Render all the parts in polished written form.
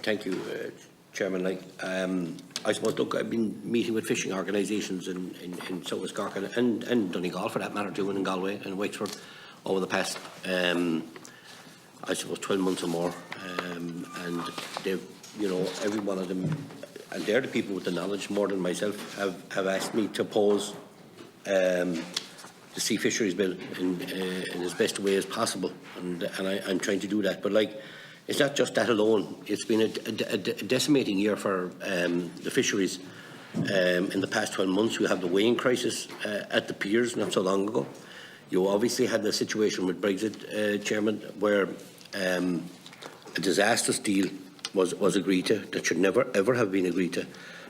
Thank you, Chairman. I suppose, look, I've been meeting with fishing organisations in South West Cork and Donegal, for that matter, too, and in Galway and Wexford over the past, I suppose, 12 months or more. And they've, every one of them, and they're the people with the knowledge more than myself, have asked me to oppose the Sea Fisheries Bill in as best a way as possible, and I'm trying to do that. But it's not just that alone. It's been a decimating year for the fisheries. In the past 12 months, you have the weighing crisis at the piers not so long ago. You obviously had the situation with Brexit, Chairman, where a disastrous deal was agreed to that should never ever have been agreed to.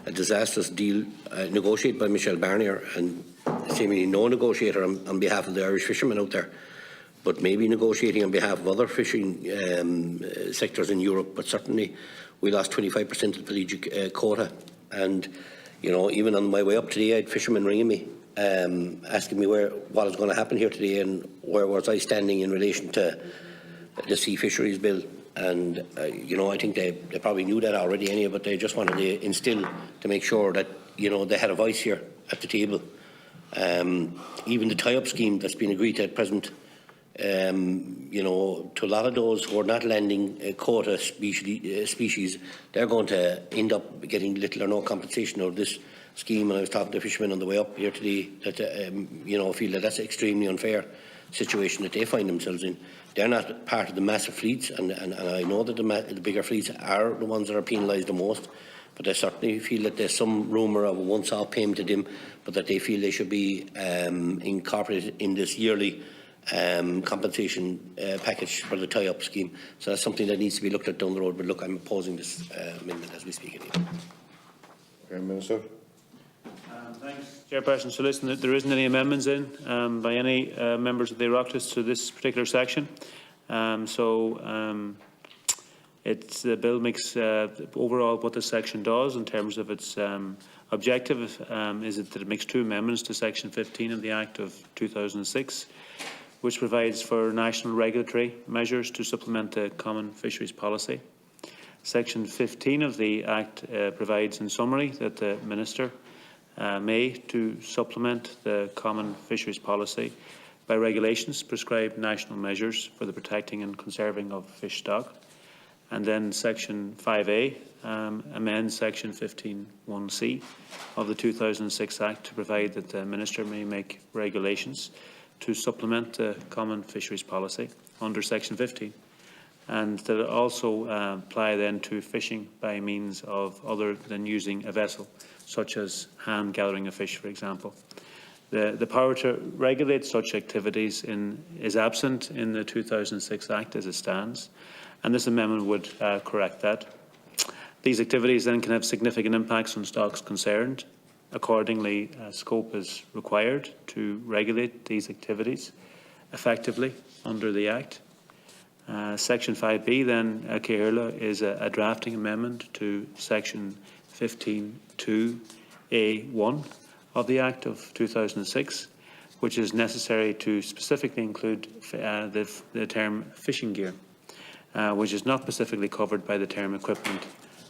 A disastrous deal negotiated by Michel Barnier, and seemingly no negotiator on behalf of the Irish fishermen out there, but maybe negotiating on behalf of other fishing sectors in Europe. But certainly we lost 25% of the pelagic quota. And, even on my way up today, I had fishermen ringing me, asking me what was going to happen here today and where was I standing in relation to the Sea Fisheries Bill. And, I think they probably knew that already anyway, but they just wanted to instill to make sure that, they had a voice here at the table. Even the tie-up scheme that's been agreed to at present, to a lot of those who are not landing quota species, they're going to end up getting little or no compensation out of this scheme. And I was talking to fishermen on the way up here today that, feel that that's an extremely unfair situation that they find themselves in. They're not part of the massive fleets, and I know that the bigger fleets are the ones that are penalised the most, but I certainly feel that there's some rumour of a once-off payment to them, but that they feel they should be incorporated in this yearly compensation package for the tie-up scheme. So that's something that needs to be looked at down the road. But look, I'm opposing this amendment as we speak. Minister. Thanks, Chairperson. So listen, there isn't any amendments in by any members of the Oireachtas to this particular section. The bill makes overall what this section does in terms of its objective is that it makes two amendments to Section 15 of the Act of 2006, which provides for national regulatory measures to supplement the common fisheries policy. Section 15 of the Act provides in summary that the Minister may to supplement the common fisheries policy by regulations prescribe national measures for the protecting and conserving of fish stock. And then Section 5A amends Section 15(1)(c) of the 2006 Act to provide that the Minister may make regulations to supplement the common fisheries policy under Section 15, and that it also apply then to fishing by means of other than using a vessel, such as hand gathering of fish, for example. The power to regulate such activities is absent in the 2006 Act as it stands, and this amendment would correct that. These activities then can have significant impacts on stocks concerned. Accordingly, scope is required to regulate these activities effectively under the Act. Section 5B then, Caherla, is a drafting amendment to Section 15(2)(a)(1) of the Act of 2006, which is necessary to specifically include the term fishing gear, which is not specifically covered by the term equipment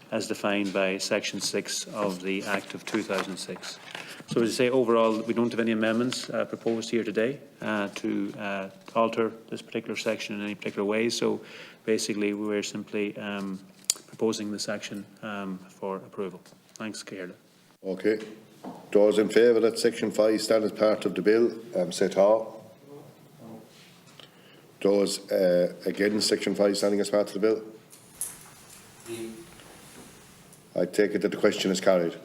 as defined by Section 6 of the Act of 2006. So as I say, overall, we don't have any amendments proposed here today to alter this particular section in any particular way. So basically, we're simply proposing the section for approval. Thanks, Caherla. Okay. Those in favour that Section 5 stand as part of the bill, say aye. Those against Section 5 standing as part of the bill? I take it that the question is carried.